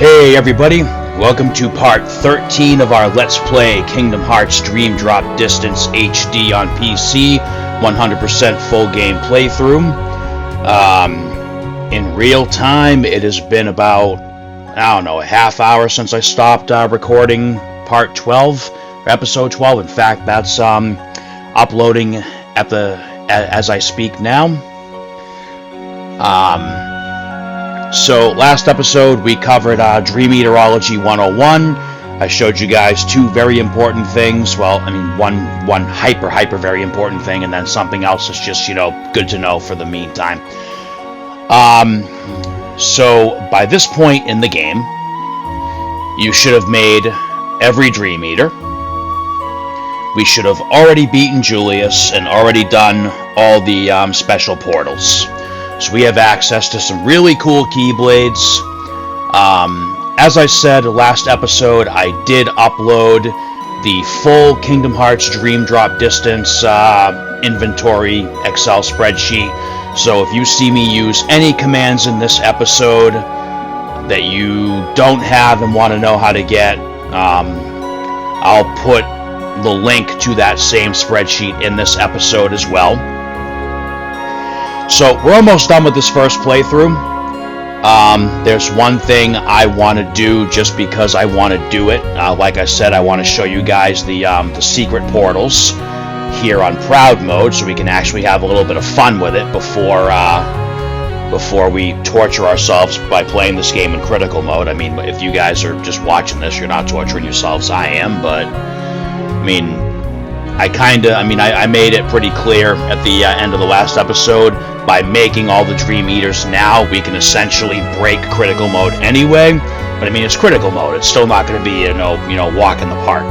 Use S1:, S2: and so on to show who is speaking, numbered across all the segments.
S1: Hey everybody, welcome to part 13 of our Let's Play Kingdom Hearts Dream Drop Distance HD on PC, 100% full game playthrough. In real time, it has been about, I don't know, a half hour since I stopped recording part 12, or episode 12. In fact, that's uploading as I speak now. So last episode we covered Dream Meteorology 101. I showed you guys two very important things. Well, I mean one hyper very important thing, and then something else that's just, good to know for the meantime. So by this point in the game, you should have made every Dream Eater. We should have already beaten Julius and already done all the special portals. So we have access to some really cool Keyblades. As I said last episode, I did upload the full Kingdom Hearts Dream Drop Distance inventory Excel spreadsheet. So if you see me use any commands in this episode that you don't have and want to know how to get, I'll put the link to that same spreadsheet in this episode as well. So we're almost done with this first playthrough. There's one thing I want to do just because I want to do it. Like I said, I want to show you guys the secret portals here on Proud Mode, so we can actually have a little bit of fun with it before we torture ourselves by playing this game in critical mode. I mean, if you guys are just watching this, you're not torturing yourselves. I am, but I mean, I made it pretty clear at the end of the last episode. By making all the Dream Eaters now, we can essentially break critical mode anyway. But I mean, it's critical mode. It's still not going to be, walk in the park.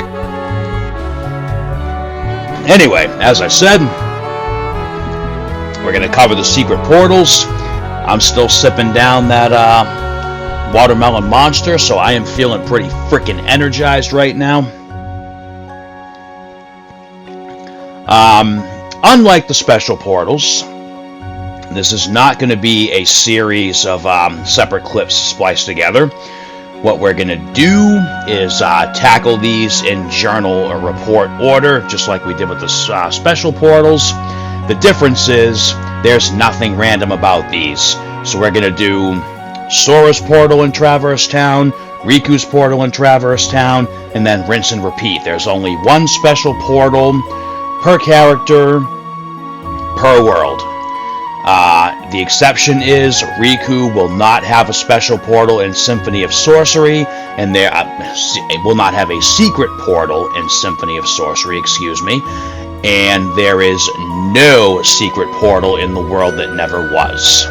S1: Anyway, as I said, we're going to cover the secret portals. I'm still sipping down that watermelon monster, so I am feeling pretty freaking energized right now. Unlike the special portals, this is not going to be a series of separate clips spliced together. What we're going to do is tackle these in journal or report order, just like we did with the special portals. The difference is there's nothing random about these. So we're going to do Sora's portal in Traverse Town, Riku's portal in Traverse Town, and then rinse and repeat. There's only one special portal per character, per world. The exception is Riku will not have a special portal in Symphony of Sorcery, and there will not have a secret portal in Symphony of Sorcery, and there is no secret portal in the world that never was.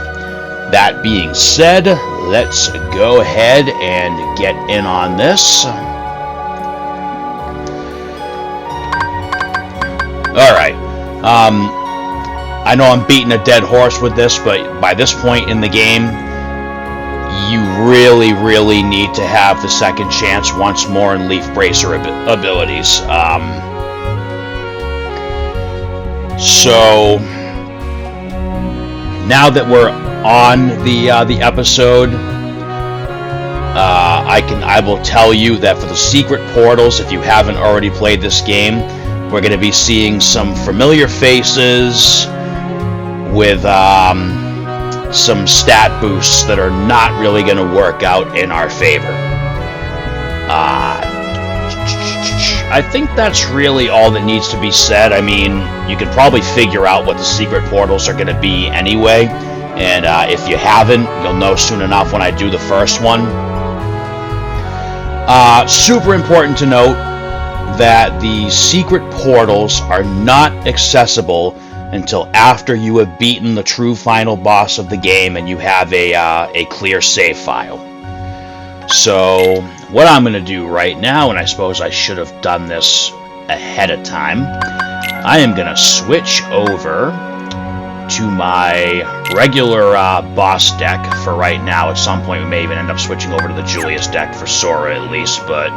S1: That being said, let's go ahead and get in on this. Alright, I know I'm beating a dead horse with this, but by this point in the game, you really need to have the second chance once more in Leaf Bracer abilities. So, now that we're on the episode, I will tell you that for the secret portals, if you haven't already played this game, we're going to be seeing some familiar faces with some stat boosts that are not really going to work out in our favor. I think that's really all that needs to be said. I mean, you can probably figure out what the secret portals are going to be anyway, and if you haven't, you'll know soon enough when I do the first one. Super important to note that the secret portals are not accessible until after you have beaten the true final boss of the game and you have a clear save file. So what I'm going to do right now, and I suppose I should have done this ahead of time, I am going to switch over to my regular boss deck for right now. At some point we may even end up switching over to the Julius deck for Sora at least, but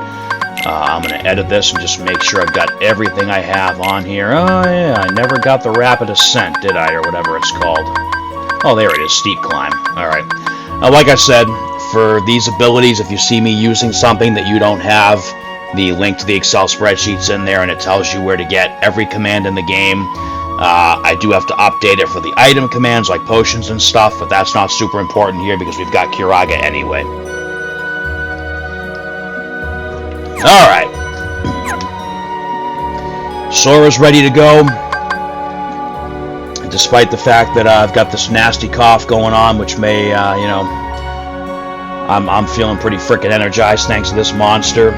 S1: I'm going to edit this and just make sure I've got everything I have on here. Oh yeah, I never got the Rapid Ascent, did I? Or whatever it's called. Oh, there it is, Steep Climb. Alright. Like I said, for these abilities, if you see me using something that you don't have, the link to the Excel spreadsheet's in there, and it tells you where to get every command in the game. I do have to update it for the item commands like potions and stuff, but that's not super important here because we've got Kiraga anyway. Alright. Sora's ready to go. Despite the fact that I've got this nasty cough going on, which may, you know, I'm feeling pretty freaking energized thanks to this monster.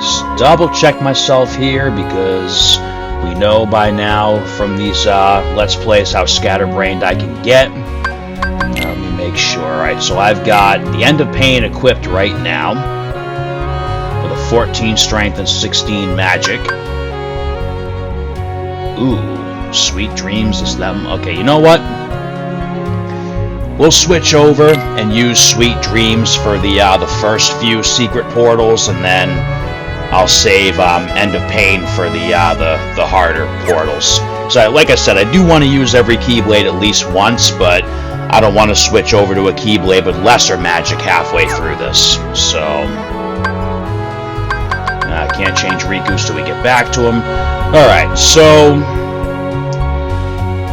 S1: Just double check myself here because we know by now from these Let's Plays how scatterbrained I can get. Let me make sure. Alright, so I've got the End of Pain equipped right now with a 14 strength and 16 magic. Ooh, Sweet Dreams is them. Okay, you know what? We'll switch over and use Sweet Dreams for the first few secret portals, and then I'll save End of Pain for the harder portals. So, like I said, I do want to use every Keyblade at least once, but I don't want to switch over to a Keyblade with lesser magic halfway through this. So, I can't change Riku till we get back to him. Alright, so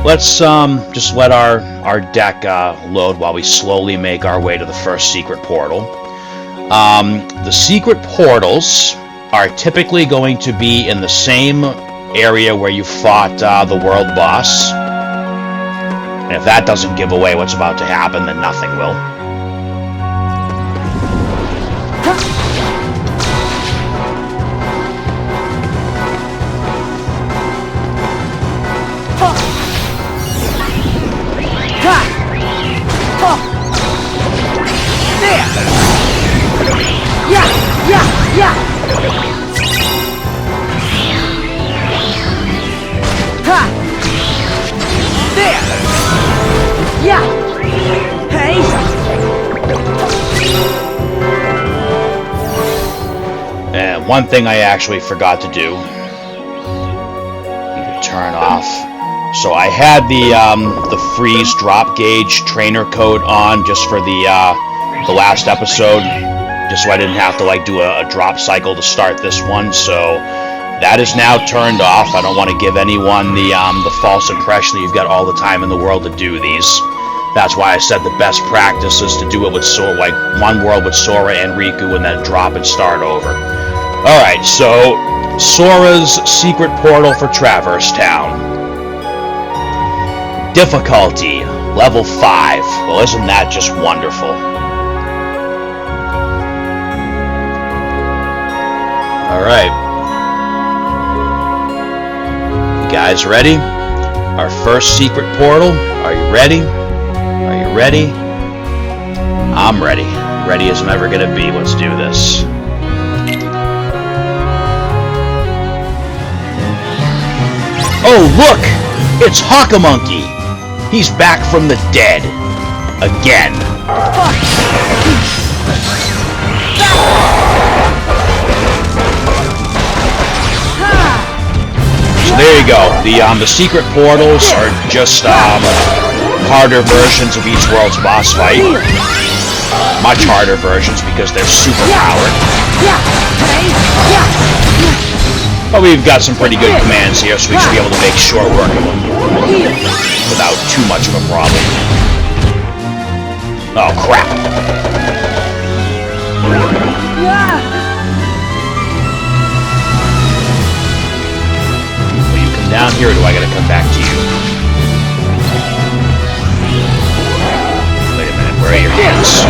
S1: let's just let our deck load while we slowly make our way to the first secret portal. The secret portals are typically going to be in the same area where you fought the world boss. And if that doesn't give away what's about to happen, then nothing will. And one thing I actually forgot to do, need to turn off. So I had the freeze drop gauge trainer code on just for the last episode, just so I didn't have to like do a drop cycle to start this one. So that is now turned off. I don't want to give anyone the false impression that you've got all the time in the world to do these. That's why I said the best practice is to do it with Sora, like one world with Sora and Riku, and then drop and start over. Alright, so Sora's secret portal for Traverse Town. Difficulty, level 5. Well, isn't that just wonderful? Alright. You guys ready? Our first secret portal. Are you ready? Are you ready? I'm ready. Ready as I'm ever gonna be. Let's do this. Oh, look! It's Hawkamonkey! He's back from the dead. Again. So there you go. The secret portals are just harder versions of each world's boss fight. Much harder versions because they're super powered. But we've got some pretty good commands here, so we should be able to make short work of them without too much of a problem. Oh, crap. Will you come down here, or do I gotta come back to you? Wait a minute, where are your hands?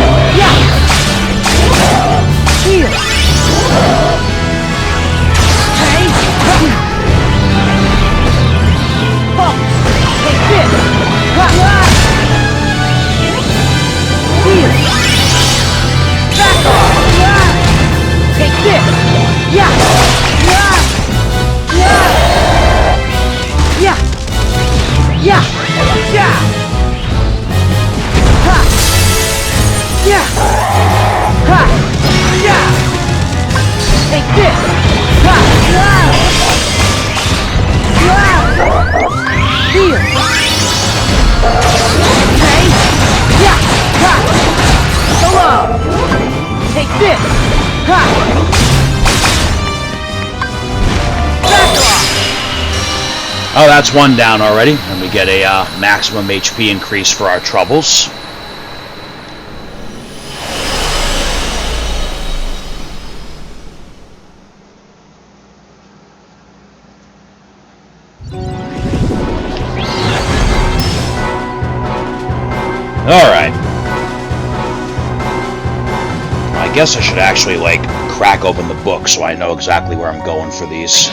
S2: this! Ha!
S1: Oh, that's one down already, and we get a maximum HP increase for our troubles. Alright. I guess I should actually, like, crack open the book so I know exactly where I'm going for these.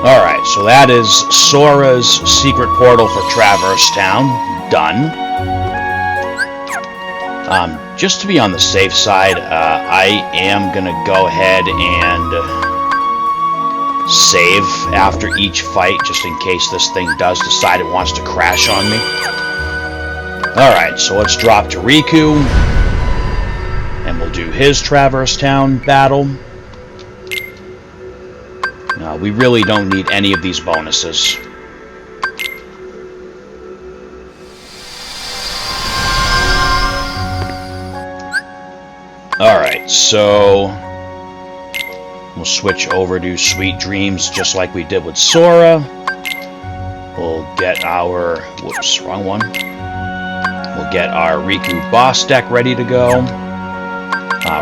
S1: Alright, so that is Sora's secret portal for Traverse Town. Done. Just to be on the safe side, I am going to go ahead and save after each fight, just in case this thing does decide it wants to crash on me. Alright, so let's drop to Riku, and we'll do his Traverse Town battle. We really don't need any of these bonuses. Alright, so we'll switch over to Sweet Dreams just like we did with Sora. We'll get our... whoops, wrong one. We'll get our Riku boss deck ready to go.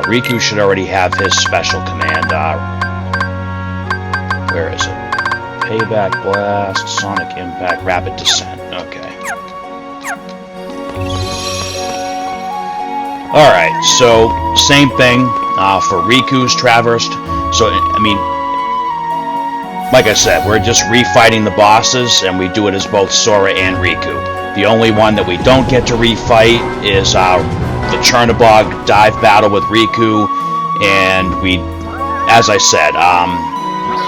S1: Riku should already have his special command. Where is it? Payback Blast, Sonic Impact, Rapid Descent. Okay. Alright, so same thing for Riku's Traversed. So, I mean, like I said, we're just refighting the bosses, and we do it as both Sora and Riku. The only one that we don't get to refight is the Chernobog dive battle with Riku, and we, as I said,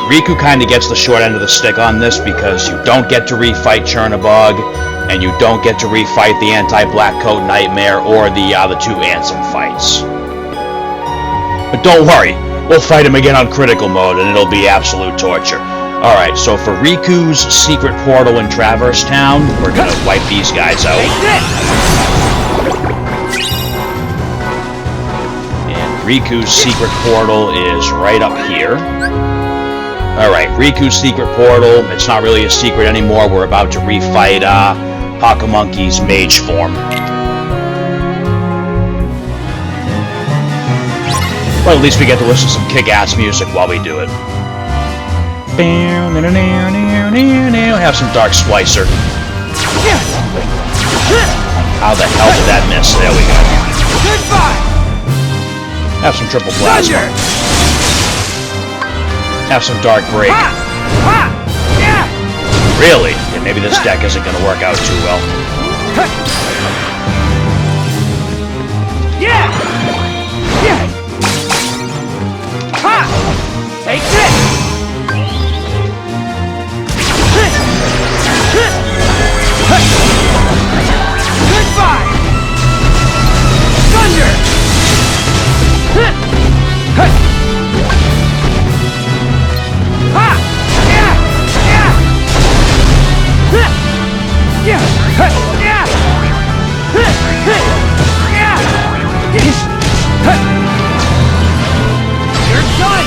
S1: Riku kind of gets the short end of the stick on this because you don't get to refight Chernobog, and you don't get to refight the Anti-Black Coat Nightmare or the two Ansem fights. But don't worry, we'll fight him again on critical mode, and it'll be absolute torture. Alright, so for Riku's secret portal in Traverse Town, we're gonna wipe these guys out. And Riku's secret portal is right up here. Alright, Riku's secret portal, it's not really a secret anymore, we're about to refight Hakamonkey's mage form. Well, at least we get to listen to some kick-ass music while we do it. Have some Dark Splicer. How the hell did that miss? There we go. Have some Triple Plasma. Have some Dark Break. Really? Yeah, maybe this deck isn't going to work out too well.
S2: Take this! Goodbye! Thunder! You're done!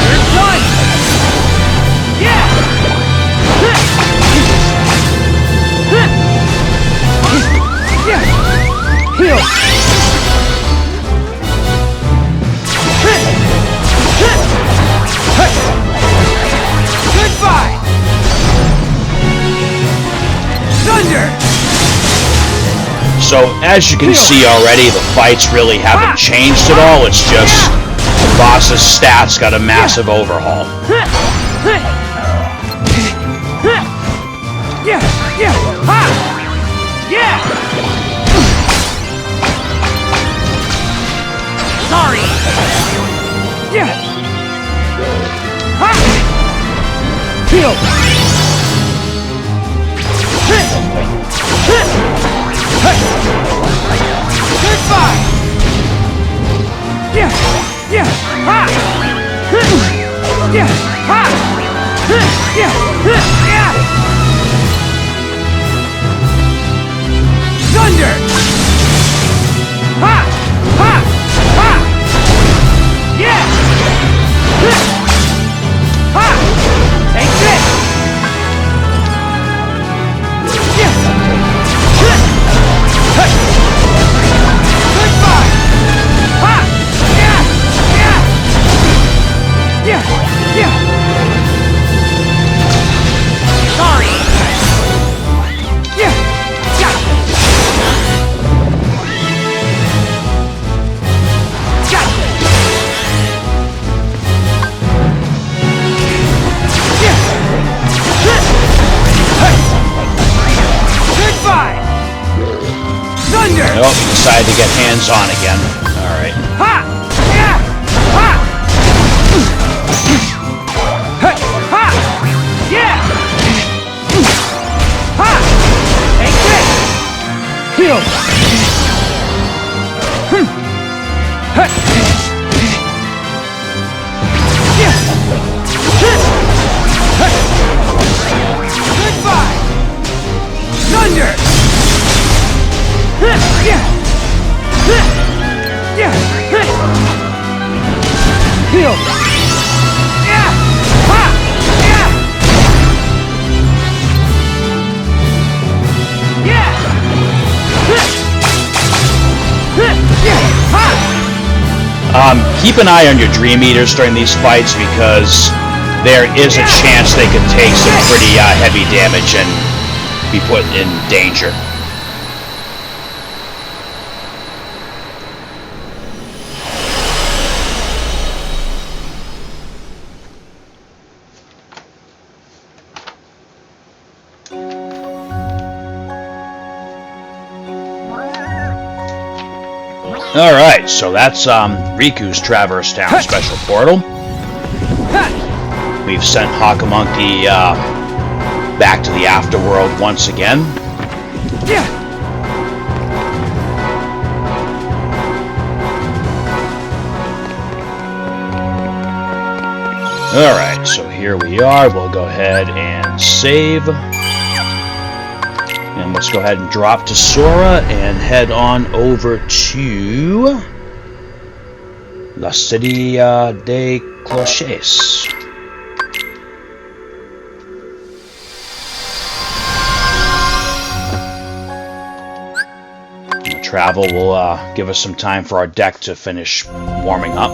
S2: You're done! Yeah! Heal! Goodbye! Thunder!
S1: So, as you can see already, the fights really haven't changed at all. It's just the boss's stats got a massive overhaul.
S2: Sorry! Yeah! Ha! Heal! Goodbye! Yeah! Yeah! Ha! Yeah! Ha! Yeah! Yeah! Thunder! Ha! Ha! Ha! Yeah! Ha! Take this! Yeah! Goodbye! Ha! Yeah! Yeah! Yeah! Yeah! Sorry! Yeah! Gotcha! Gotcha! Yeah! Goodbye! Thunder!
S1: Nope, he decided to get hands-on again. Alright.
S2: Ha! Yeah! Ha! Ha! Ha! Yeah! Ha! Take this! Heal! Ha! Yeah! Ha! Goodbye! Thunder! Yeah! Yeah! Heal! Yeah! Ha! Yeah! Yeah! Yeah! Ha!
S1: Keep an eye on your Dream Eaters during these fights because there is a chance they could take some pretty heavy damage and be put in danger. Alright, so that's Riku's Traverse Town special portal. We've sent Hawkamonkey back to the Afterworld once again.
S2: Yeah!
S1: Alright, so here we are. We'll go ahead and save. And let's go ahead and drop to Sora and head on over to La City de Cloches. Travel will give us some time for our deck to finish warming up,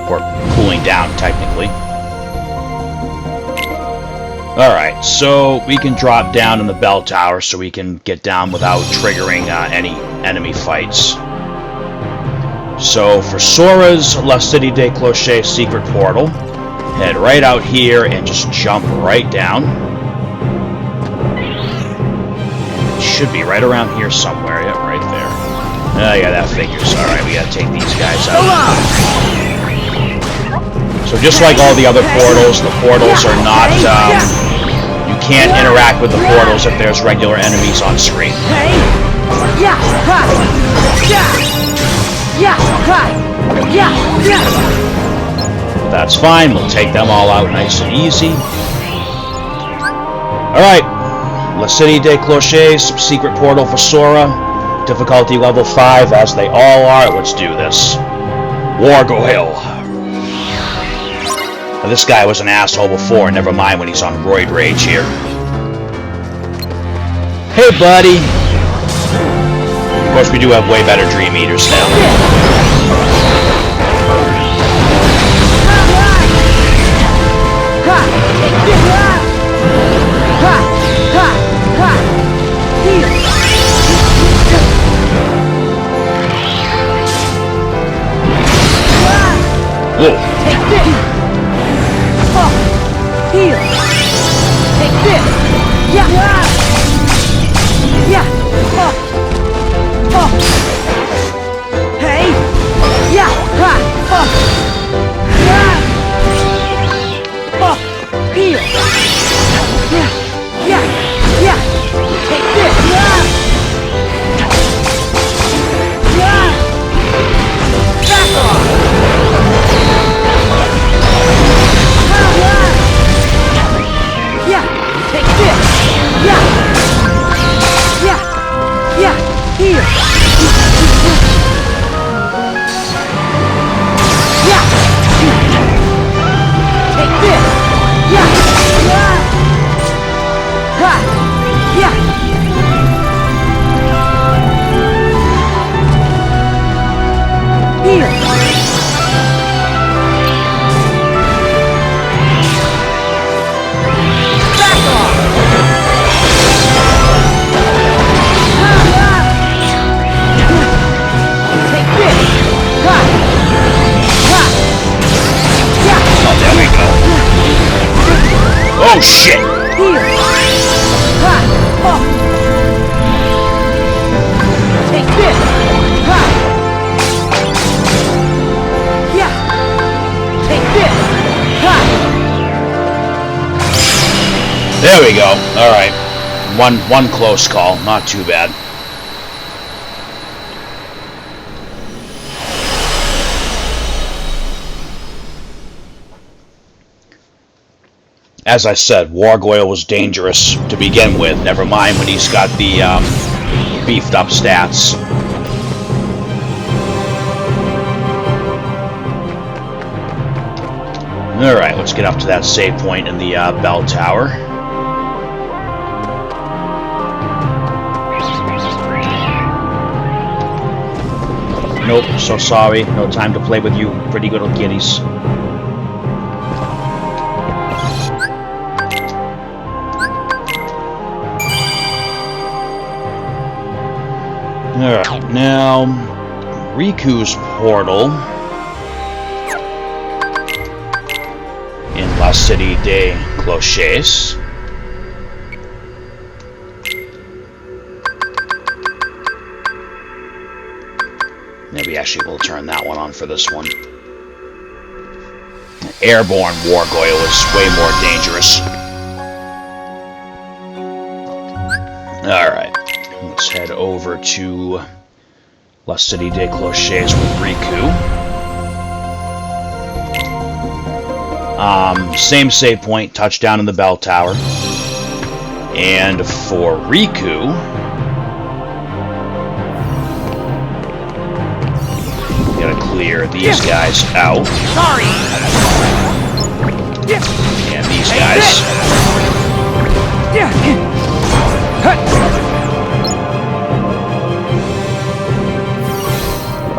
S1: or cooling down technically. Alright, so we can drop down in the bell tower so we can get down without triggering any enemy fights. So for Sora's La City de Cloches secret portal, head right out here and just jump right down. It should be right around here somewhere, yeah, right there. Oh yeah, that figures. Alright, we gotta take these guys out. So just like all the other portals, the portals are not, you can't interact with the portals if there's regular enemies on screen. That's fine, we'll take them all out nice and easy. Alright, La City de Cloches, secret portal for Sora. Difficulty level 5, as they all are. Let's do this. Wargo Hill. Now, this guy was an asshole before, never mind when he's on Roid Rage here. Hey, buddy! Of course, we do have way better Dream Eaters now. Whoa.
S2: Take this! Heal! Take this! Yeah! Yeah! Hey! Yeah! Take this! Ha! Yeah! Take this! Ha!
S1: There we go. Alright. One close call. Not too bad. As I said, Wargoyle was dangerous to begin with. Never mind when he's got the beefed up stats. Alright, let's get up to that save point in the bell tower. Nope, so sorry. No time to play with you pretty little kitties. Alright, now Riku's portal in La Cite de Cloches. Maybe actually we'll turn that one on for this one. Airborne Wargoyle is way more dangerous. Alright. Let's head over to La Cite de Cloches with Riku. Same save point, touchdown in the bell tower. And for Riku, gotta clear these guys out.
S2: Sorry!
S1: And these guys.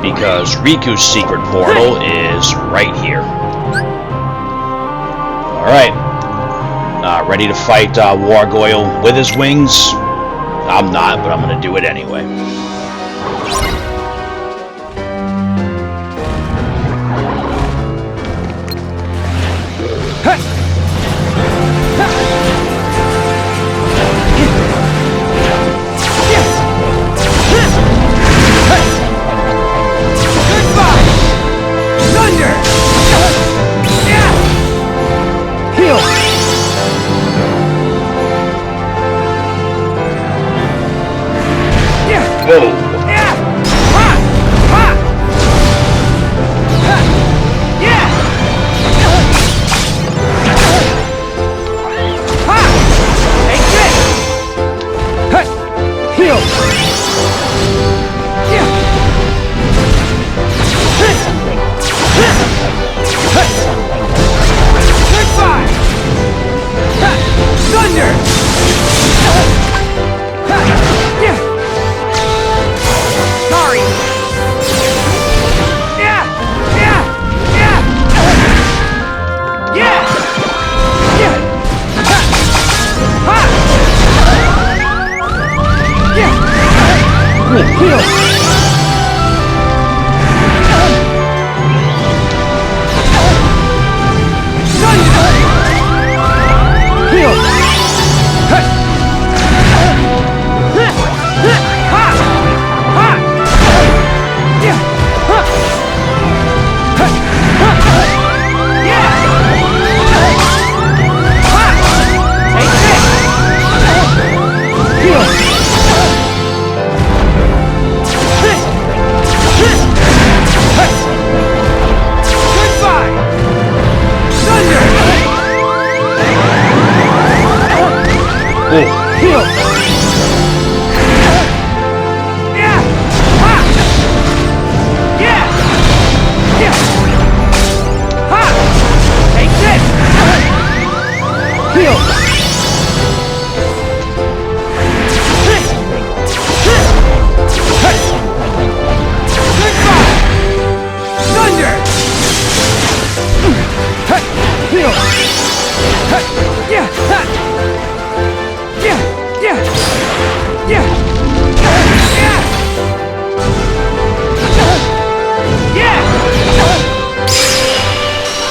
S1: Because Riku's secret portal is right here. Alright. Ready to fight Wargoyle with his wings? I'm not, but I'm gonna do it anyway.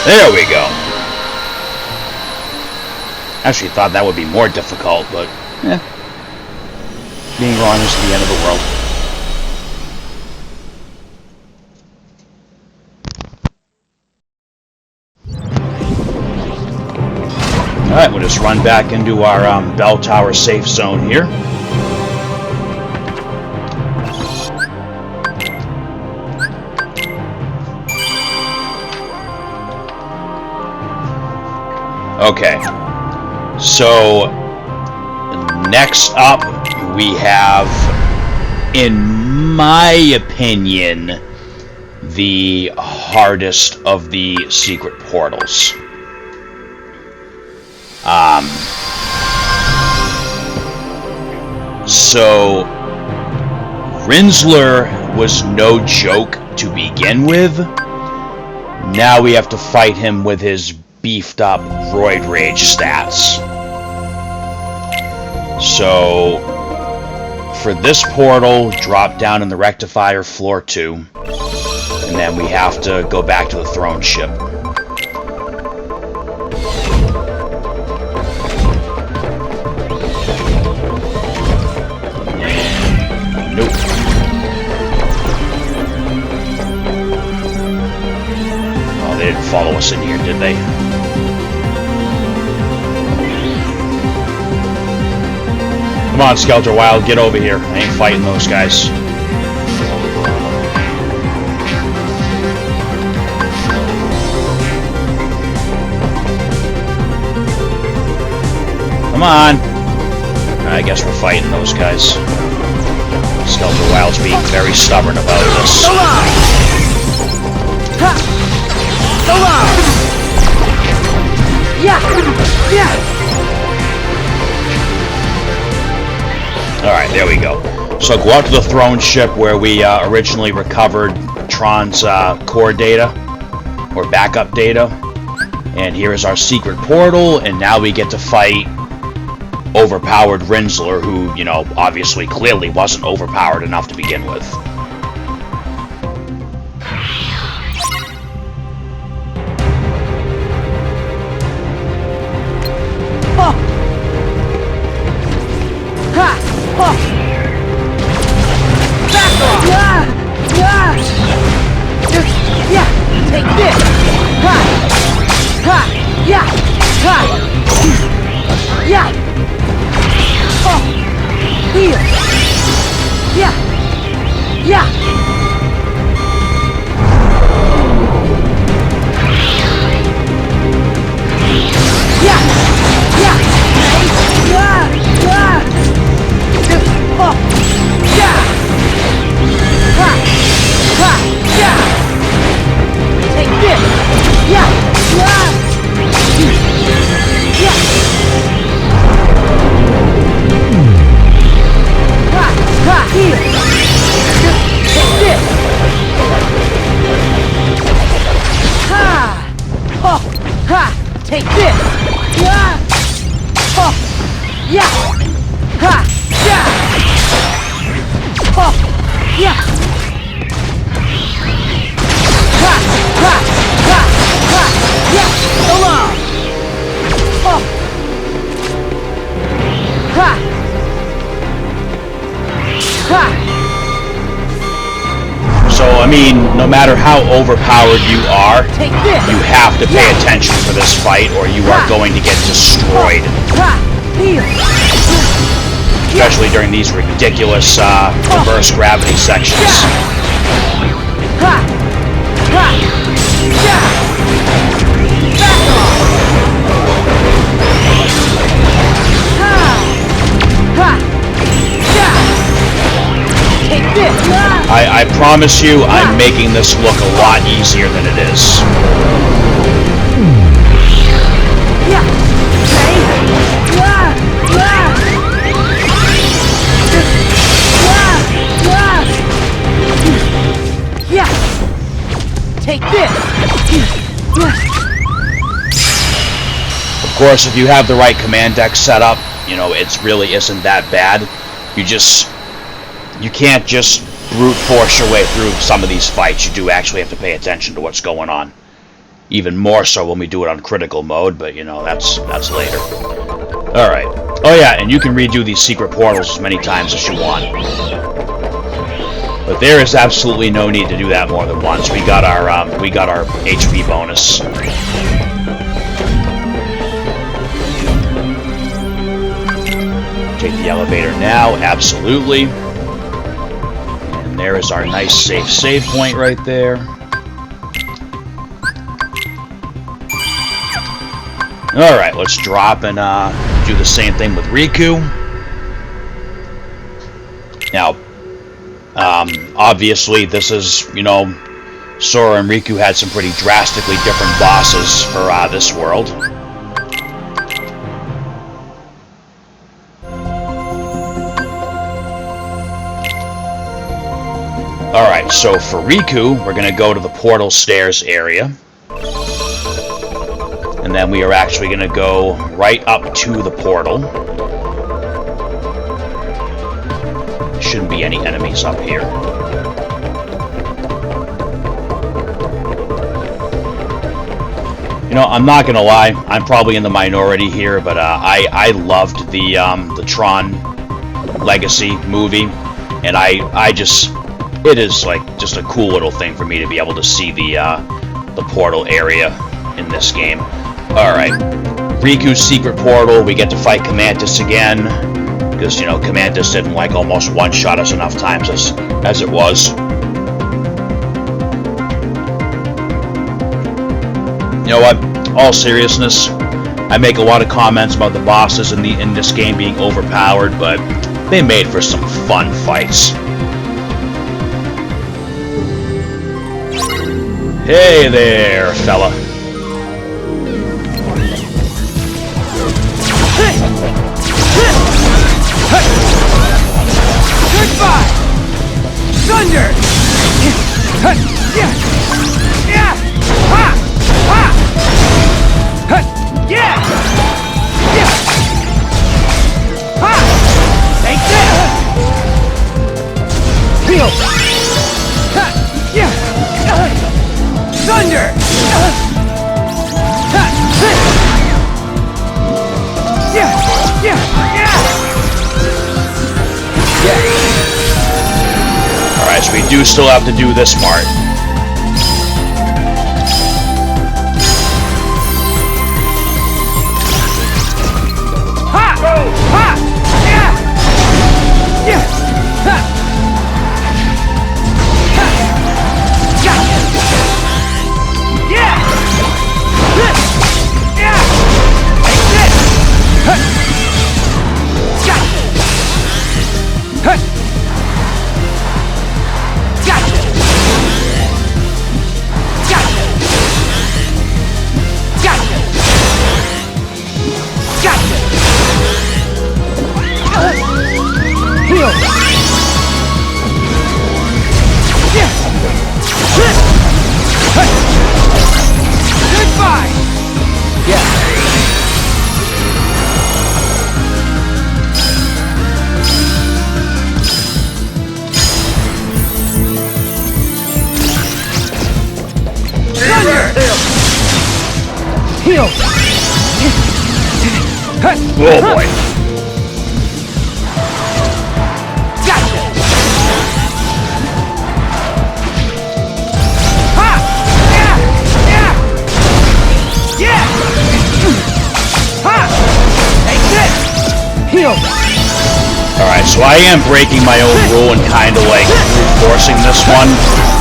S1: There we go. Actually thought that would be more difficult, but being wrong isn't the end of the world. Alright, we'll just run back into our bell tower safe zone here. Okay, so next up we have, in my opinion, the hardest of the secret portals. So Rinsler was no joke to begin with. Now we have to fight him with his beefed up Roid Rage stats. So for this portal, drop down in the Rectifier floor 2, and then we have to go back to the throne ship. Nope. Oh, they didn't follow us in here, did they? Come on, Skelter Wild, get over here. I ain't fighting those guys. Come on. I guess we're fighting those guys. Skelter Wild's being very stubborn about this. Alright, there we go. So go out to the throne ship where we originally recovered Tron's core data, or backup data. And here is our secret portal, and now we get to fight overpowered Rinsler, who, you know, obviously clearly wasn't overpowered enough to begin with.
S2: Take this! Ha! Ha! Yeah! Ha! Yeah! Oh! Here! Yeah! Yeah! Yeah! Yeah! Yeah! Yeah! Oh! Yeah! Ha! Ha! Yeah! Take this! Yeah! Yeah! Yeah! Ha! Ha! Here! Take this! Ha! Oh! Ha! Take this! Yeah! Oh! Yeah! Ha! Yeah! Oh! Yeah! Ha! Ha! Ha! Ha! Yeah! So long! Oh! Ha! Ha!
S1: So, I mean, no matter how overpowered you are,
S2: Take this!
S1: you have to pay attention for this fight or you are going to get destroyed.
S2: Ha! Here!
S1: Especially during these ridiculous reverse gravity sections.
S2: Ha! Ha! Yeah! Back off! Ha! Ha! Yeah! Take this!
S1: I promise you, I'm making this look a lot easier than it is.
S2: Yeah! Okay! Yeah! Yeah! Yeah! Yeah! Take this!
S1: Of course, if you have the right command deck set up, you know, it really isn't that bad. You can't just brute force your way through some of these fights. You do actually have to pay attention to what's going on. Even more so when we do it on critical mode, but you know, that's later. Alright. Oh yeah, and you can redo these secret portals as many times as you want. But there is absolutely no need to do that more than once. We got our HP bonus. Take the elevator now, absolutely. And there is our nice safe save point right there. Alright, let's drop and do the same thing with Riku. Now, obviously this is, you know, Sora and Riku had some pretty drastically different bosses for this world. Alright, so for Riku, we're going to go to the portal stairs area. And then we are actually going to go right up to the portal. There shouldn't be any enemies up here. You know, I'm not going to lie, I'm probably in the minority here, but I loved the Tron Legacy movie. And I just... It is like just a cool little thing for me to be able to see the portal area in this game. Alright, Riku's secret portal, we get to fight Comantus again, because, you know, Comantus didn't, like, almost one-shot us enough times as it was. You know what, all seriousness, I make a lot of comments about the bosses in this game being overpowered, but they made for some fun fights. Hey there, fella.
S2: Goodbye! Thunder! Yeah! Yeah! Ha! Ha! Yeah! Yeah! Ha! Take this! Heal! Yeah! Thunder! Yeah! Yeah! Yeah!
S1: Alright, so we do still have to do this part.
S2: Ha! Ha! Yeah! Yeah! Ha! Ha! Gotcha! Yeah! Yeah! Take this! Gotcha! Gotcha! Gotcha! Gotcha! Gotcha! Heal! Yeah! Goodbye! Yeah! Thunder! Heal!
S1: Oh boy.
S2: Gotcha! Ha! Yeah! Yeah! Yeah! Ha! Take this! Heal!
S1: Alright, so I am breaking my own rule and kind of like forcing this one,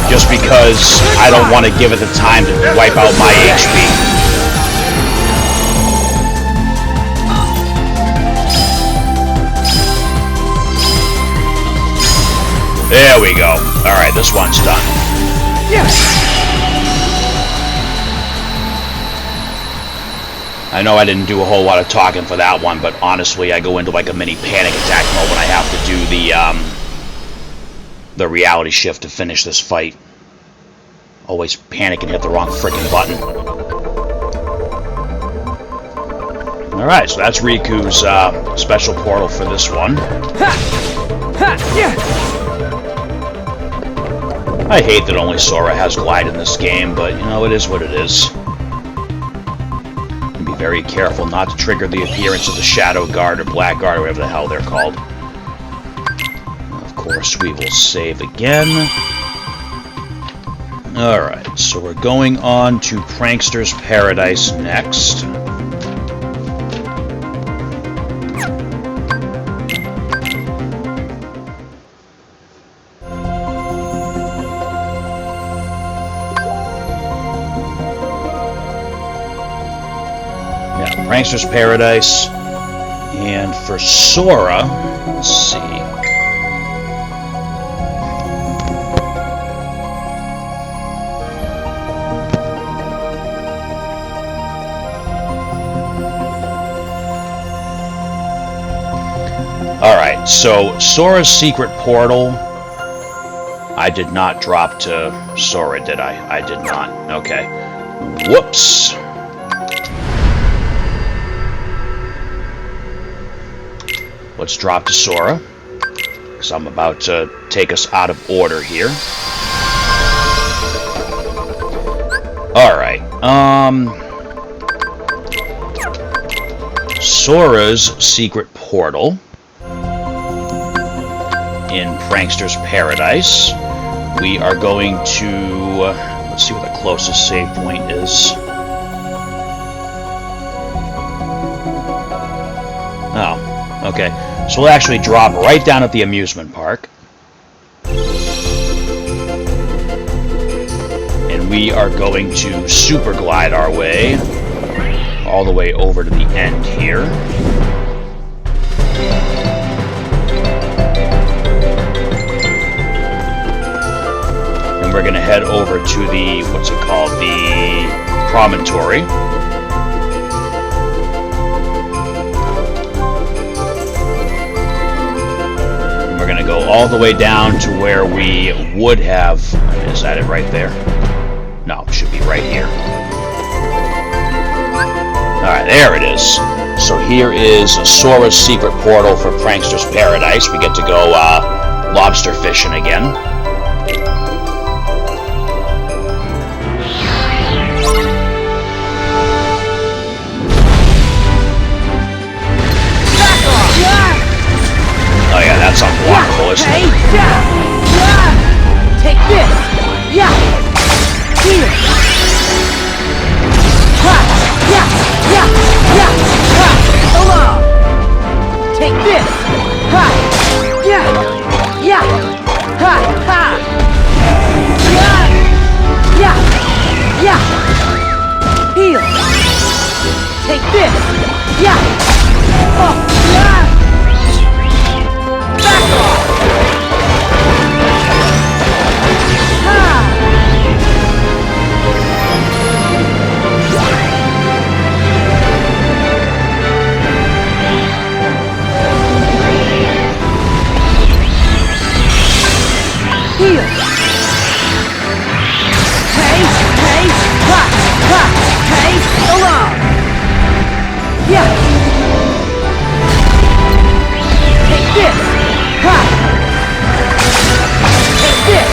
S1: just because I don't want to give it the time to wipe out my HP. There we go. Alright, this one's done.
S2: Yes!
S1: I know I didn't do a whole lot of talking for that one, but honestly, I go into like a mini panic attack mode when I have to do the reality shift to finish this fight. Always panic and hit the wrong frickin' button. Alright, so that's Riku's special portal for this one.
S2: Ha! Ha! Yeah!
S1: I hate that only Sora has glide in this game, but you know, it is what it is. It'd be Very careful not to trigger the appearance of the Shadow Guard or Black Guard, or whatever the hell they're called. Of course, we will save again. Alright, so we're going on to Prankster's Paradise next. Prankster's Paradise, and for Sora, let's see. Alright, so Sora's secret portal, I did not drop to Sora, did I? I did not. Okay. Whoops. Let's drop to Sora, because I'm about to take us out of order here. Alright, Sora's secret portal in Prankster's Paradise. We are going to, let's see what the closest save point is. Oh, okay. So we'll actually drop right down at the amusement park. And we are going to super glide our way all the way over to the end here. And we're going to head over to the, what's it called, the promontory. We're going to go all the way down to where we would have... Is that it right there? No, it should be right here. Alright, there it is. So here is Sora's secret portal for Prankster's Paradise. We get to go lobster fishing again. Oh yeah, that's unblockable, isn't it?
S2: Take this! Yeah! Here! Ha! Yeah! Yeah! Yeah! Ha! Along! Take this! Ha! Yeah! Yeah! Ha! Ha! Yeah! Yeah! Yeah! Heal! Take this! Yeah! Oh! Yeah! Back off! Heal! Hey! Hey! Ha! Ha! Hey! Along! Yeah! Take this! Ha! Take this!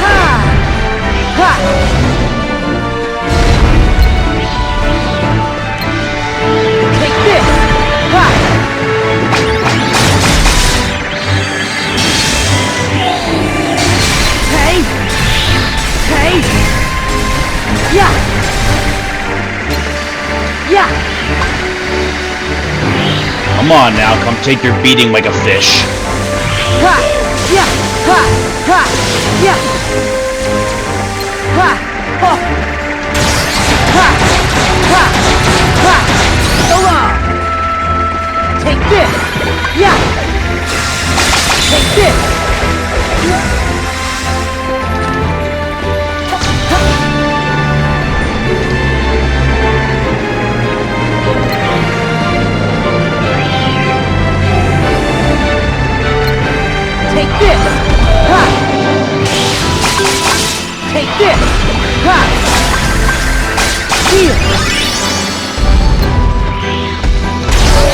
S2: Ha! Ha! Take this! Ha! Hey! Hey! Yeah! Yeah!
S1: Come on now, come take your beating like a fish.
S2: Ha! Yeah! Ha! Ha! Yeah! Ha! Oh! Ha! Ha! Ha! Along! Take this! Yeah! Take this! Take this! Ha! Take this! Ha! Heal!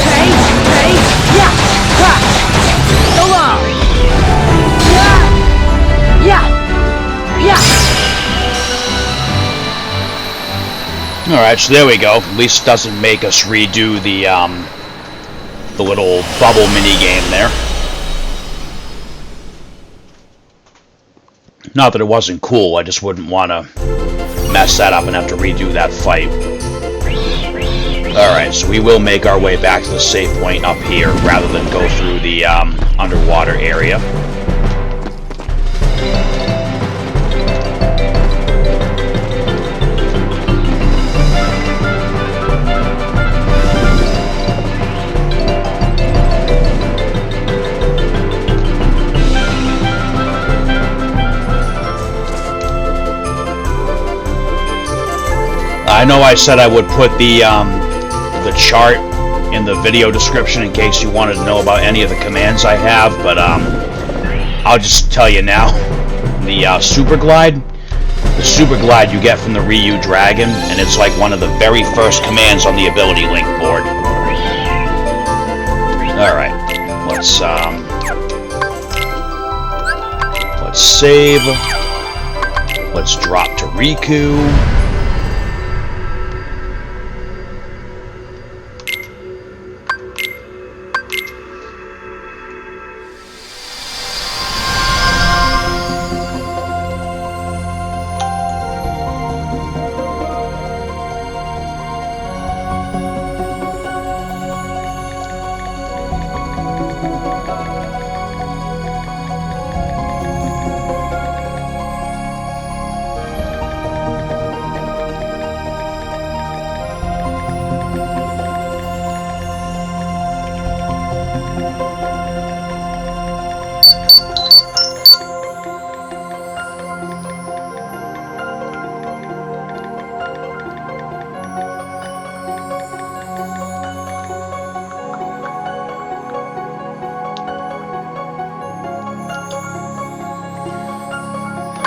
S2: Hey! Hey! Yeah! Ha! Along! Yeah! Yeah! Yeah!
S1: Alright, so there we go. At least it doesn't make us redo the little bubble mini game there. Not that it wasn't cool, I just wouldn't want to mess that up and have to redo that fight. Alright, so we will make our way back to the save point up here rather than go through the underwater area. I know I said I would put the chart in the video description in case you wanted to know about any of the commands I have, but I'll just tell you now. The super glide you get from the Ryu Dragon, and it's like one of the very first commands on the ability link board. Alright, let's save. Let's drop to Riku.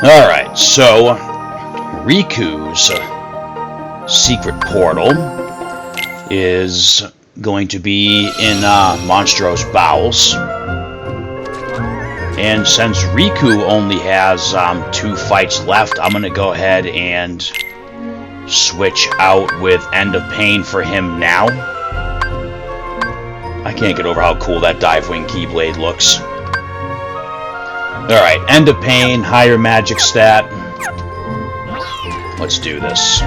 S1: Alright, so Riku's secret portal is going to be in Monstro's bowels. And since Riku only has 2 fights left, I'm going to go ahead and switch out with End of Pain for him now. I can't get over how cool that Dive Wing Keyblade looks. Alright, End of Pain, higher magic stat. Let's do this.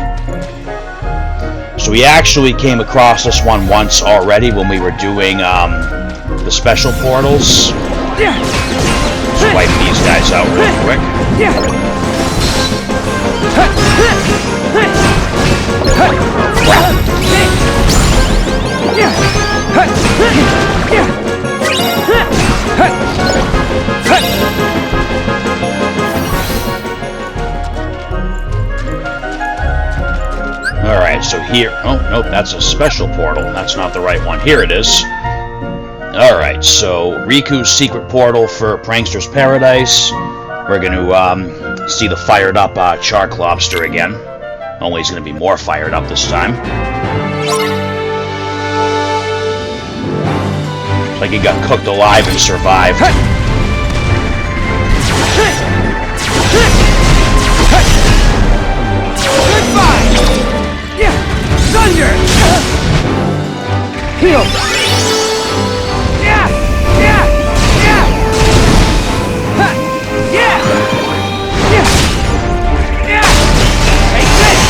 S1: So we actually came across this one once already when we were doing the special portals. Let's wipe these guys out real quick. Alright, so here... Oh, nope, that's a special portal. That's not the right one. Here it is. Alright, so Riku's secret portal for Prankster's Paradise. We're going to see the fired up Shark Lobster again. Only he's going to be more fired up this time. Looks like he got cooked alive and survived.
S2: Thunder! Heal! Yeah! Yeah! Yeah! Ha! Yeah! Yeah! Yeah! Take this!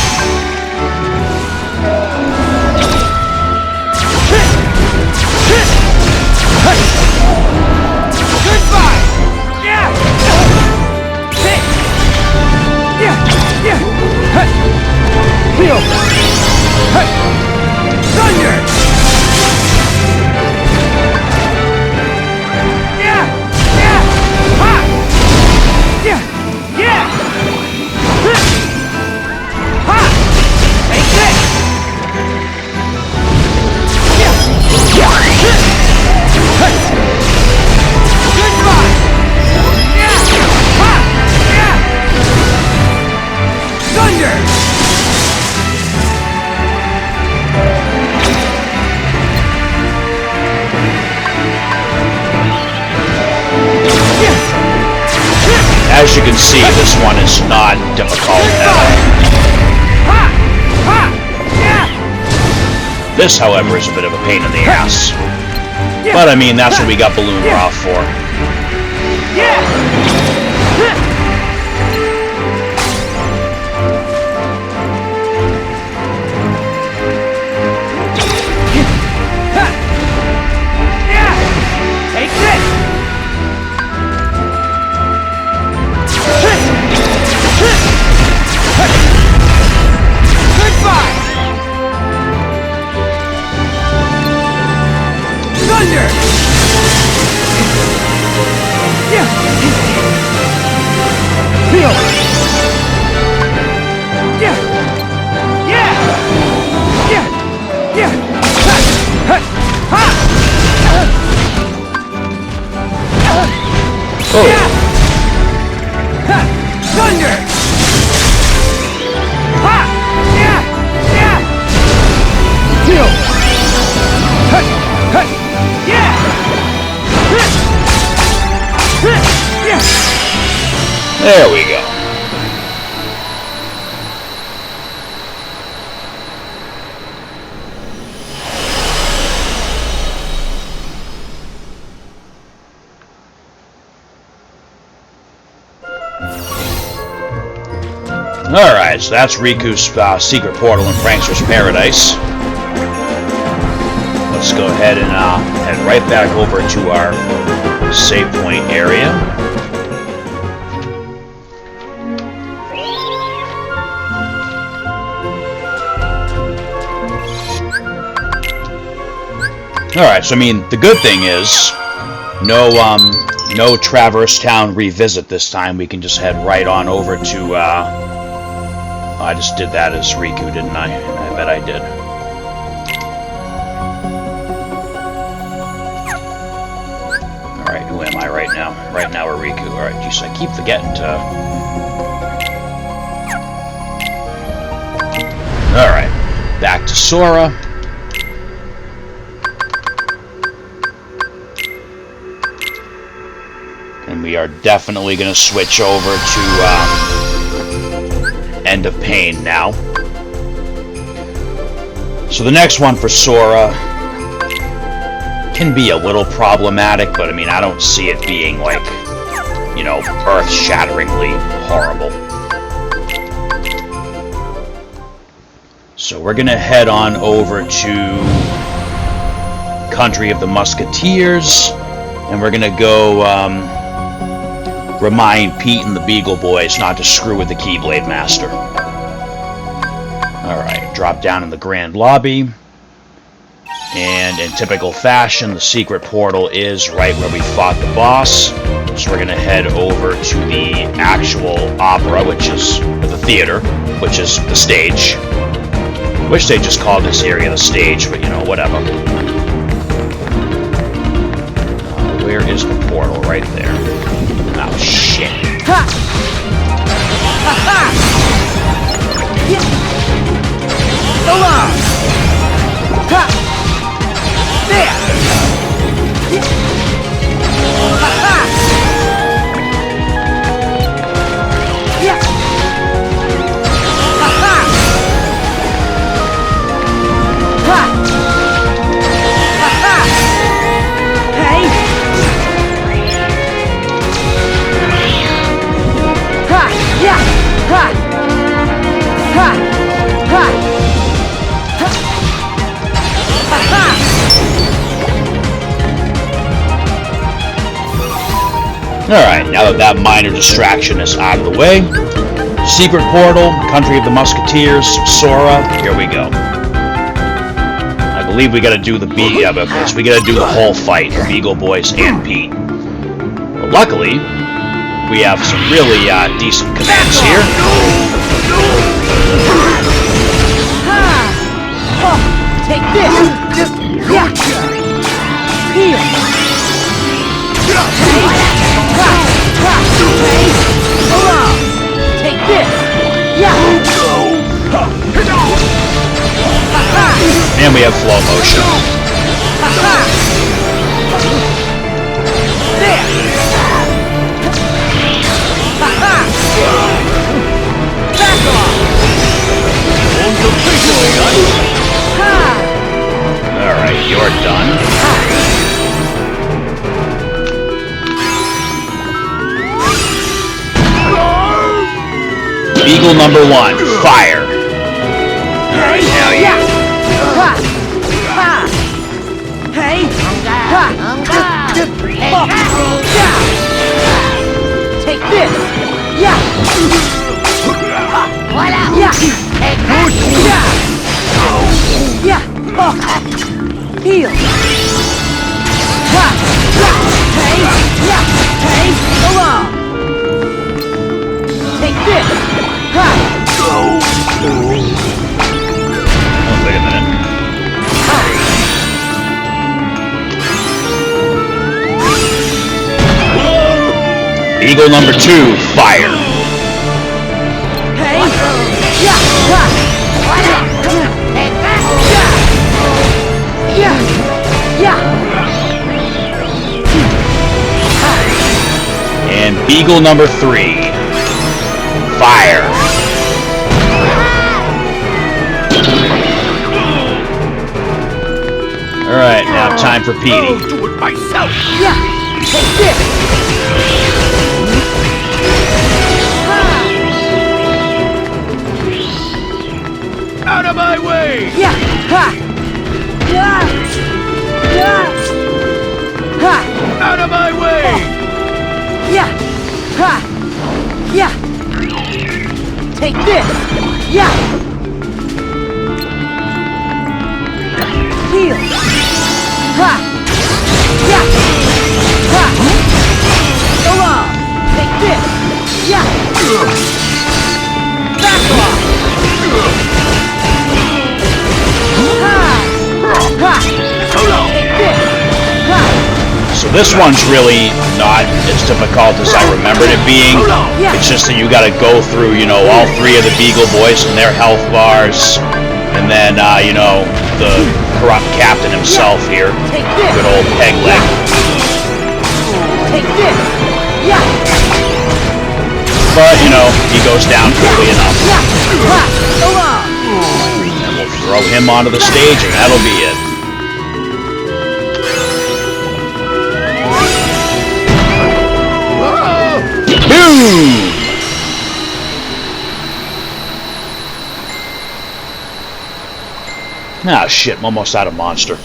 S2: Goodbye! Yeah! Yeah! Yeah! Heal! Thunder! Yeah! Yeah! Ha! Yeah! Yeah! Ha! Take this! Yeah! Goodbye! Yeah! Ha! Yeah! Thunder!
S1: As you can see, this one is not difficult at all.
S2: Ha! Ha!
S1: This, however, is a bit of a pain in the ass.
S2: Yeah.
S1: But, I mean, that's what we got Balloon Raw for.
S2: Yeah. Take this. Goodbye. Thunder. Yeah. Feel. Yeah. Yeah. Yeah. Yeah. Ha. Ha. Ha.
S1: Oh.
S2: Yeah. Ha. Thunder. Ha. Yeah. Yeah. Feel. Ha. Ha. Yeah. Ha. Ha. Yeah.
S1: There we go. Alright, so that's Riku's secret portal in Prankster's Paradise. Let's go ahead and head right back over to our save point area. Alright, so I mean, the good thing is, no Traverse Town revisit this time. We can just head right on over to, I just did that as Riku, didn't I? I bet I did. Alright, who am I right now? Right now we're Riku. Alright, geez, I keep forgetting to... Alright, back to Sora. And we are definitely going to switch over to End of Pain now. So the next one for Sora can be a little problematic, but I mean, I don't see it being like, you know, earth-shatteringly horrible. So we're going to head on over to Country of the Musketeers, and we're going to go remind Pete and the Beagle Boys not to screw with the Keyblade Master. Alright, drop down in the Grand Lobby. And in typical fashion, the secret portal is right where we fought the boss. So we're going to head over to the actual opera, which is the theater, which is the stage. Wish they just called this area the stage, but you know, whatever. Where is the portal? Right there. Oh, shit.
S2: Ha! Ha ha! Yeah. Along! Ha! There! Yeah. Ha ha! Yeah! Ha ha! Ha! Ha ha! Hey! Ha! Yeah! Ha! Ha! Ha! Ha! Ha ha!
S1: Alright, now that that minor distraction is out of the way, secret portal, Country of the Musketeers, Sora, here we go. I believe we gotta do the we gotta do the whole fight, Beagle Boys and Pete. But luckily, we have some really decent commands here.
S2: Take this! Yeah! Here! Take this! Yeah!
S1: And we have flow motion.
S2: There! Back off! Ha!
S1: Beagle number 1, fire.
S2: Hey, yeah. Ha. Ha. Hey. Ha. Oh. Yeah. Take this. Yeah. Yeah. Yeah. Yeah. Oh. Heal. Ha. Yeah. Hey. Yeah. Hey. Along. Take this. Ha.
S1: Oh, wait a minute. Beagle number 2, fire.
S2: Hey. Yeah. Ha. Yeah. Yeah.
S1: And Beagle number 3, fire. Alright, now time for Petey.
S3: I'll do it myself.
S2: Yeah. Take this.
S3: Out of my way!
S2: Yeah. Ha. Yeah. Yeah. Ha.
S3: Out of my way!
S2: Yeah. Ha. Yeah. Take this. Yeah. Heal. Ha. Yeah. Ha. Along. Take this. Yeah. Back off. Ha. Ha. Take this. Ha.
S1: So this one's really not as difficult as I remembered it being.
S2: Yeah.
S1: It's just that you gotta go through, you know, all 3 of the Beagle Boys and their health bars. And then, you know, the corrupt captain himself here.
S2: Take this.
S1: Good old peg leg.
S2: Take this. Yeah.
S1: But, you know, he goes down quickly enough.
S2: Yeah. Ha. Along.
S1: And we'll throw him onto the stage and that'll be it. Boom! Ah, shit, I'm almost out of monster.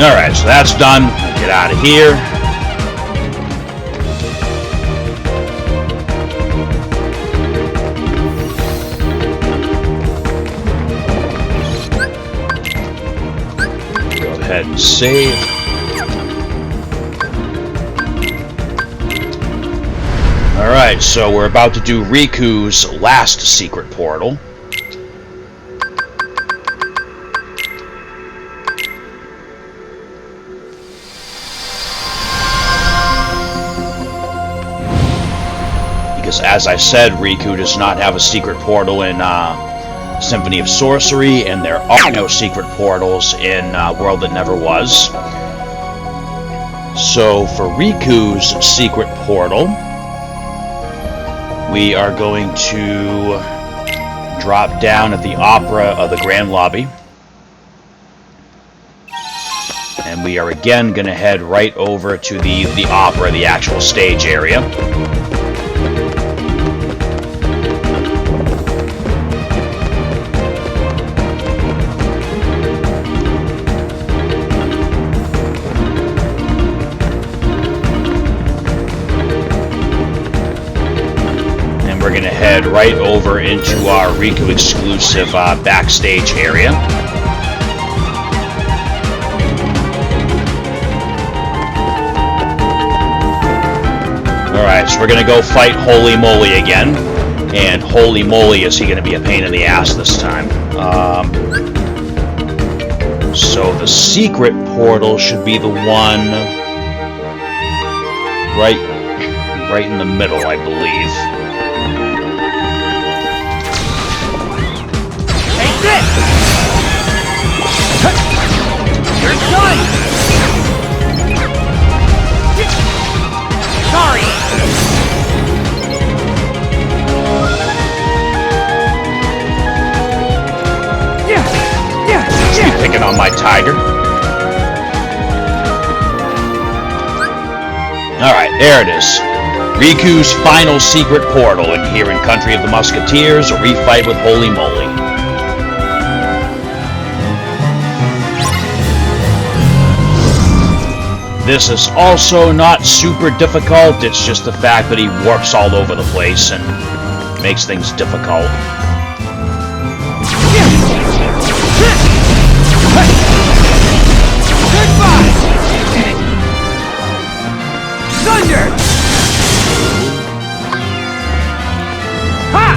S1: Alright, so that's done. Get out of here. Go ahead and save. Alright, so we're about to do Riku's last secret portal. Because as I said, Riku does not have a secret portal in Symphony of Sorcery, and there are no secret portals in World That Never Was. So for Riku's secret portal, we are going to drop down at the Opera of the Grand Lobby. And we are again going to head right over to the Opera, the actual stage area. We're going to head right over into our Riku exclusive backstage area. Alright, so we're going to go fight Holy Moly again. And holy moly, is he going to be a pain in the ass this time. So the secret portal should be the one right in the middle, I believe.
S2: You're done! Sorry!
S1: There it is. Riku's final secret portal, and here in Country of the Musketeers, a refight with Holy Moly. This is also not super difficult, it's just the fact that he warps all over the place and makes things difficult.
S2: Goodbye! Thunder! Ha!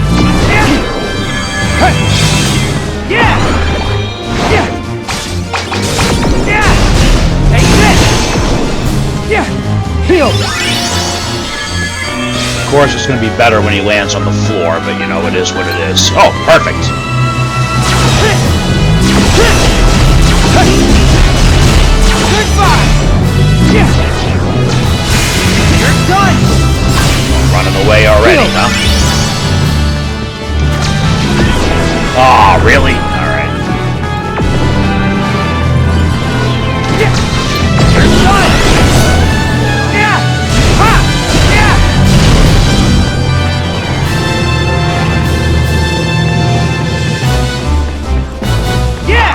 S2: Yeah! Yeah! Yeah! Yeah! Take this! Yeah! Heal!
S1: Of course, it's going to be better when he lands on the floor, but you know, it is what it is. Oh, perfect!
S2: Goodbye! Yeah! You're done!
S1: Running away already, huh? Oh, really? Alright.
S2: Yeah! You're done! Yeah! Ha! Yeah! Yeah!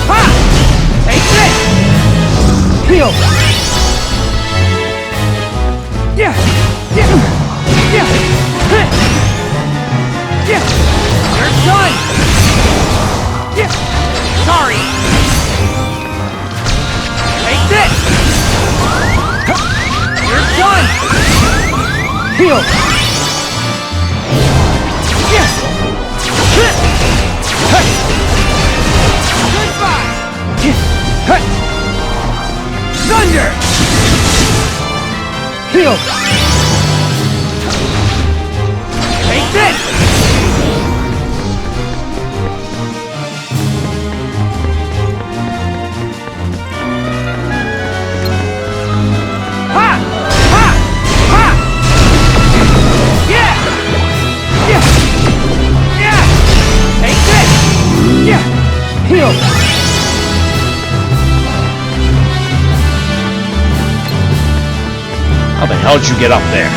S2: Ha! Take this! Heal! Yeah! Yeah! Yeah! Yeah! You're done! Yeah! Sorry! Take this! You're done! Heal! Yeah! Goodbye! Thunder! Heal! Take this! Ha! Ha! Ha! Yeah! Yeah! Yeah! Take this! Yeah! Heal!
S1: How the hell did you get up there?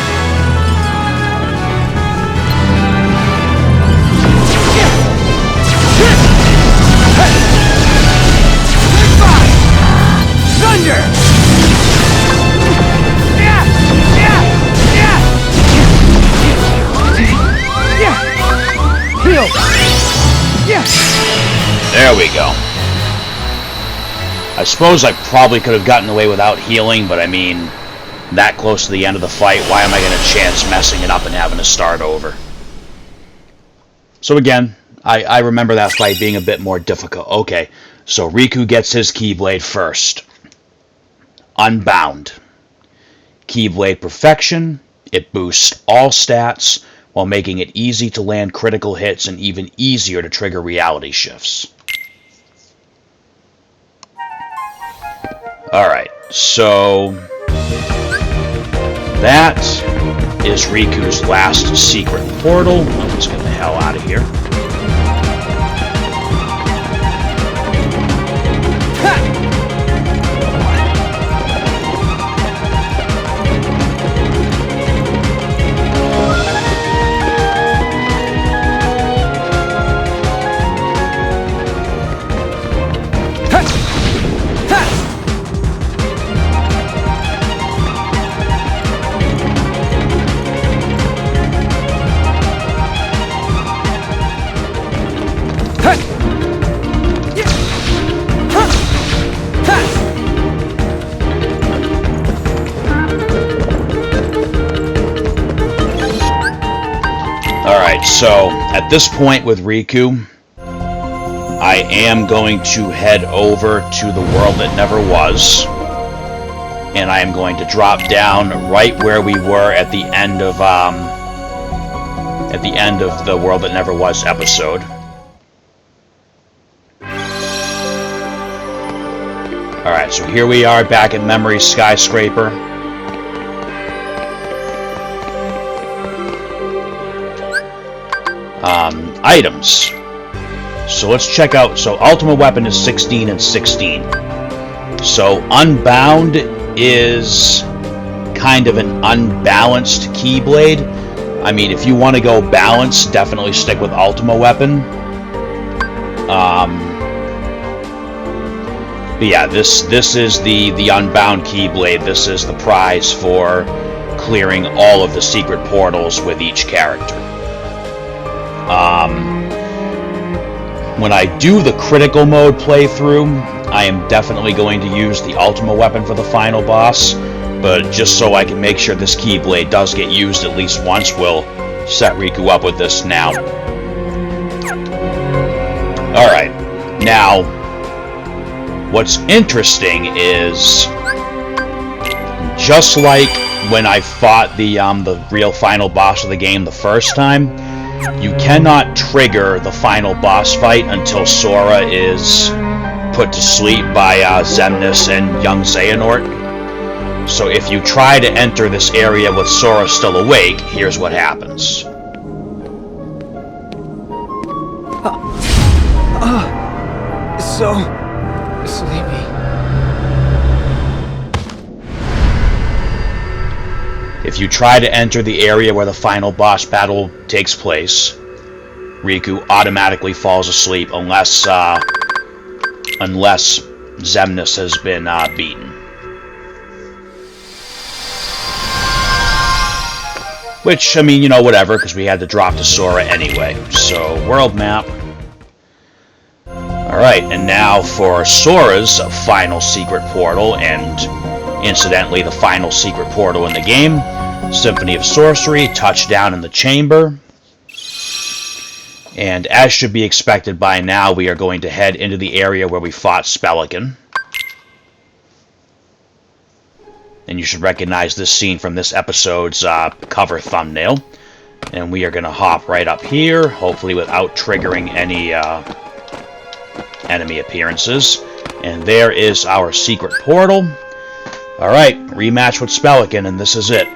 S2: Goodbye! Thunder! Yeah! Yeah! Yeah! Yeah! Heal! Yeah!
S1: There we go. I suppose I probably could have gotten away without healing, but I mean, that close to the end of the fight, why am I going to chance messing it up and having to start over? So again, I remember that fight being a bit more difficult. Okay, so Riku gets his Keyblade first. Unbound. Keyblade Perfection. It boosts all stats while making it easy to land critical hits and even easier to trigger reality shifts. Alright, so that is Riku's last secret portal. Let's get the hell out of here. So, at this point with Riku, I am going to head over to the world that never was, and I am going to drop down right where we were at the end of the World That Never Was episode. Alright, so here we are back at Memory Skyscraper. Items. So let's check out. So Ultimate Weapon is 16 and 16. So Unbound is kind of an unbalanced Keyblade. I mean, if you want to go balanced, definitely stick with Ultima Weapon. But yeah, this is the Unbound Keyblade. This is the prize for clearing all of the secret portals with each character. When I do the critical mode playthrough, I am definitely going to use the Ultima Weapon for the final boss, but just so I can make sure this Keyblade does get used at least once, we'll set Riku up with this now. Alright, now, what's interesting is, just like when I fought the real final boss of the game the first time, you cannot trigger the final boss fight until Sora is put to sleep by Xemnas and young Xehanort. So if you try to enter this area with Sora still awake, here's what happens.
S2: So sleepy.
S1: If you try to enter the area where the final boss battle takes place, Riku automatically falls asleep unless Xemnas has been beaten. Which, I mean, you know, whatever, because we had to drop to Sora anyway. So, world map. Alright, and now for Sora's final secret portal, and incidentally the final secret portal in the game, Symphony of Sorcery, touchdown in the chamber. And as should be expected by now, we are going to head into the area where we fought Spellican. And you should recognize this scene from this episode's cover thumbnail. And we are going to hop right up here, hopefully without triggering any enemy appearances. And there is our secret portal. Alright, rematch with Spellican, and this is it.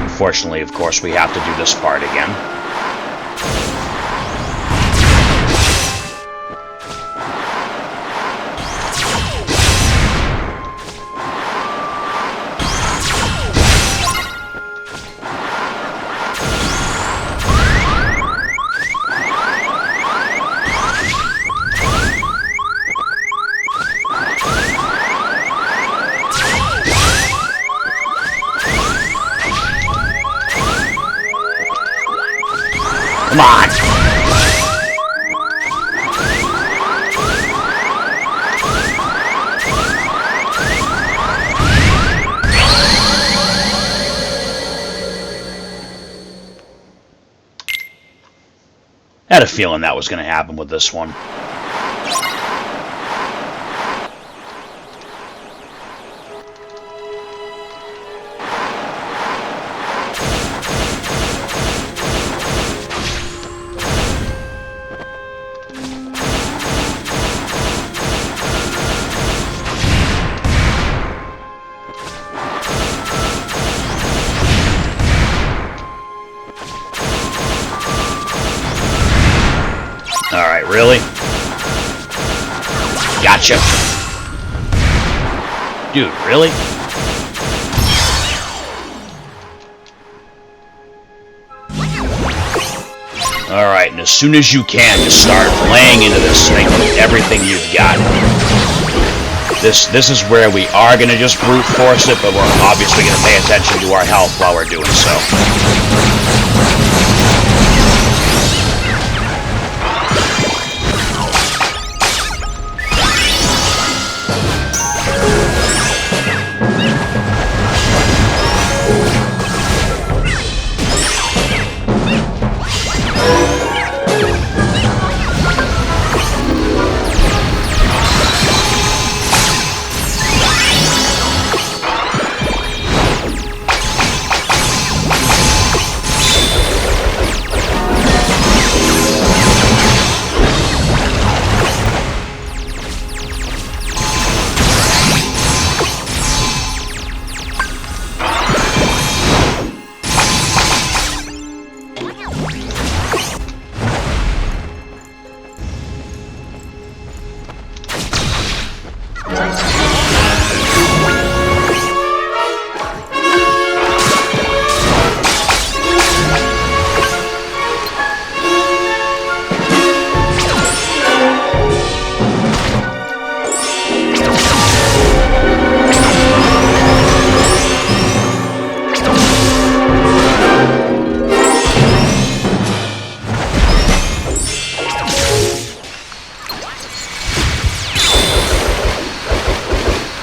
S1: Unfortunately, of course, we have to do this part again. Come on! I had a feeling that was going to happen with this one. Alright, really? Gotcha. Dude, really? Alright, and as soon as you can, just start laying into this thing with everything you've got. This is where we are going to just brute force it, but we're obviously going to pay attention to our health while we're doing so.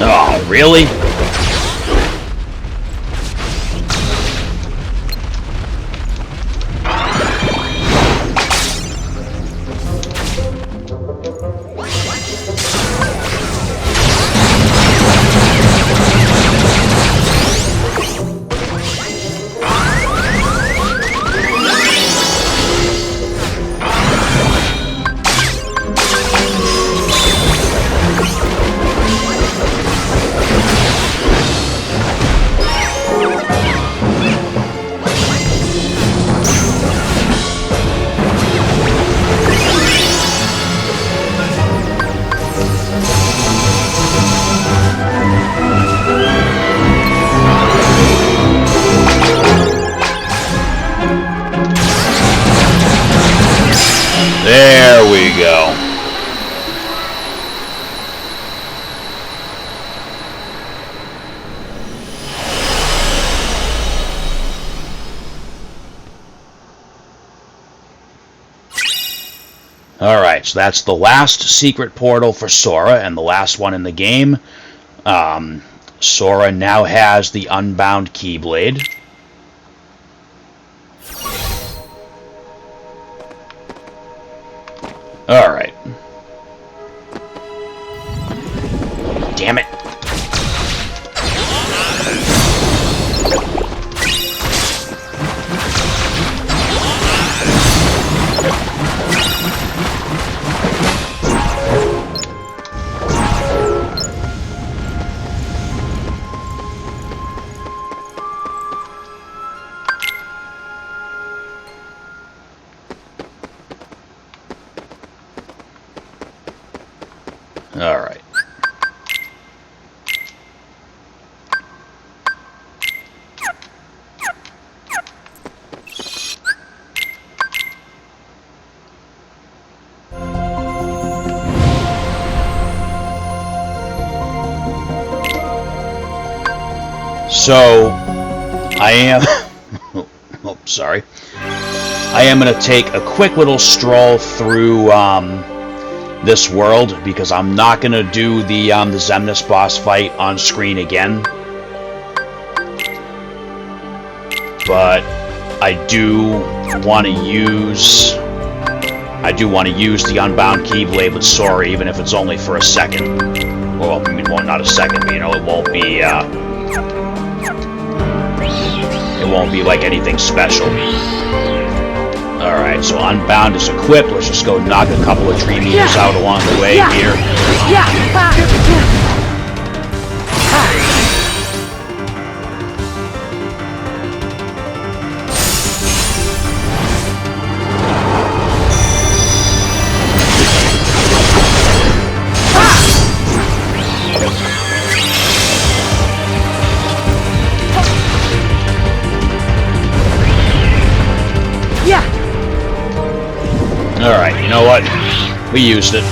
S1: Oh, really? There we go. Alright, so that's the last secret portal for Sora and the last one in the game. Sora now has the Unbound Keyblade. Alright. Damn it. Alright. So, I am... oh, sorry. I am going to take a quick little stroll through this world, because I'm not going to do the Xemnas boss fight on screen again. But I do want to use... the Unbound Keyblade with Sora, even if it's only for a second. Well, I mean, well, not a second, but, you know, it won't be like anything special. Alright, so Unbound is equipped. Let's just go knock a couple of tree meters out along the way here. Alright, you know what? We used it.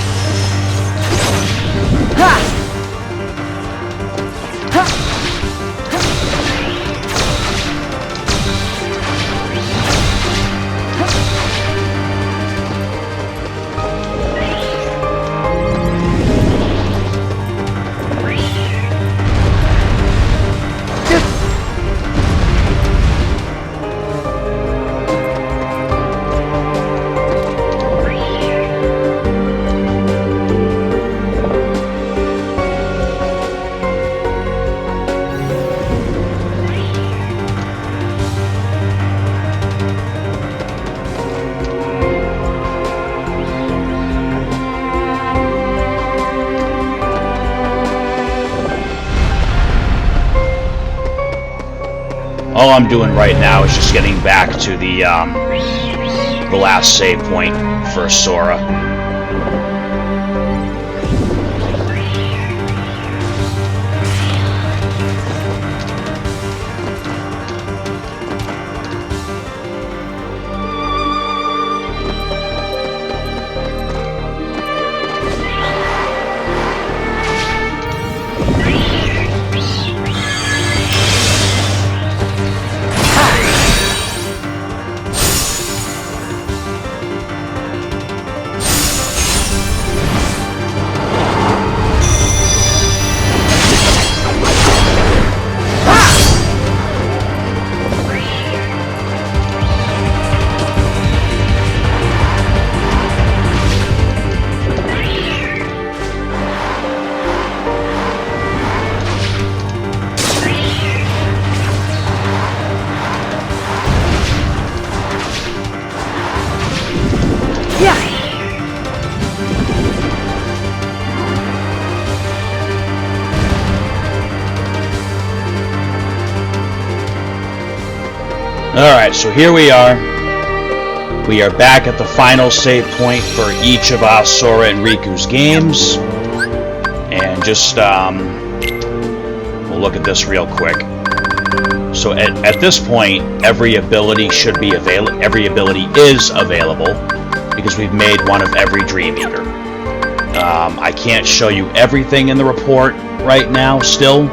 S1: All I'm doing right now is just getting back to the last save point for Sora. Alright, so here we are. We are back at the final save point for each of Sora and Riku's games. And just, we'll look at this real quick. So at this point, every ability should be available. Every ability is available because we've made one of every Dream Eater. I can't show you everything in the report right now still,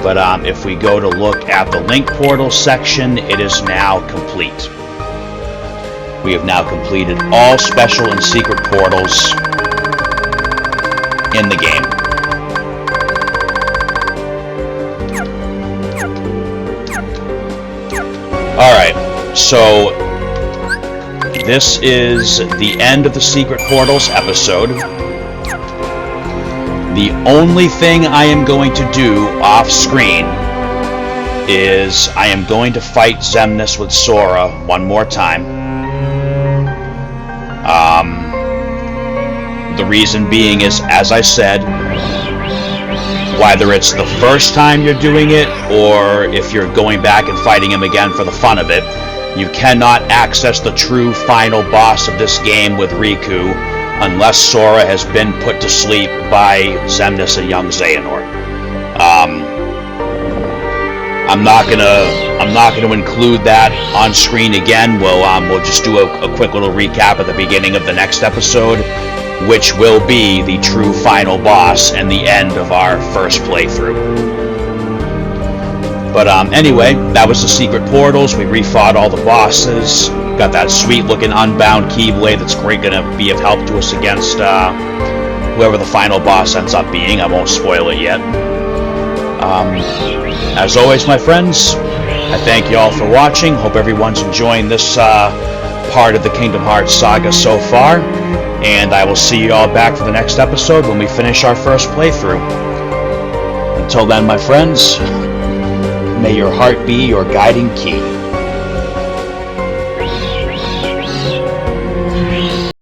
S1: but if we go to look at the link portal section, it is now complete. We have now completed all special and secret portals in the game. Alright, so this is the end of the Secret Portals episode. The only thing I am going to do off screen is I am going to fight Xemnas with Sora one more time. The reason being is, as I said, whether it's the first time you're doing it or if you're going back and fighting him again for the fun of it, you cannot access the true final boss of this game with Riku unless Sora has been put to sleep by Xemnas and young Xehanort. I'm not gonna include that on screen again. We'll just do a quick little recap at the beginning of the next episode, which will be the true final boss and the end of our first playthrough. But anyway, that was the Secret Portals. We refought all the bosses. Got that sweet looking Unbound Keyblade that's gonna be of help to us against whoever the final boss ends up being. I won't spoil it yet. As always, my friends, I thank you all for watching. Hope everyone's enjoying this part of the Kingdom Hearts saga so far. And I will see you all back for the next episode when we finish our first playthrough. Until then, my friends, may your heart be your guiding key.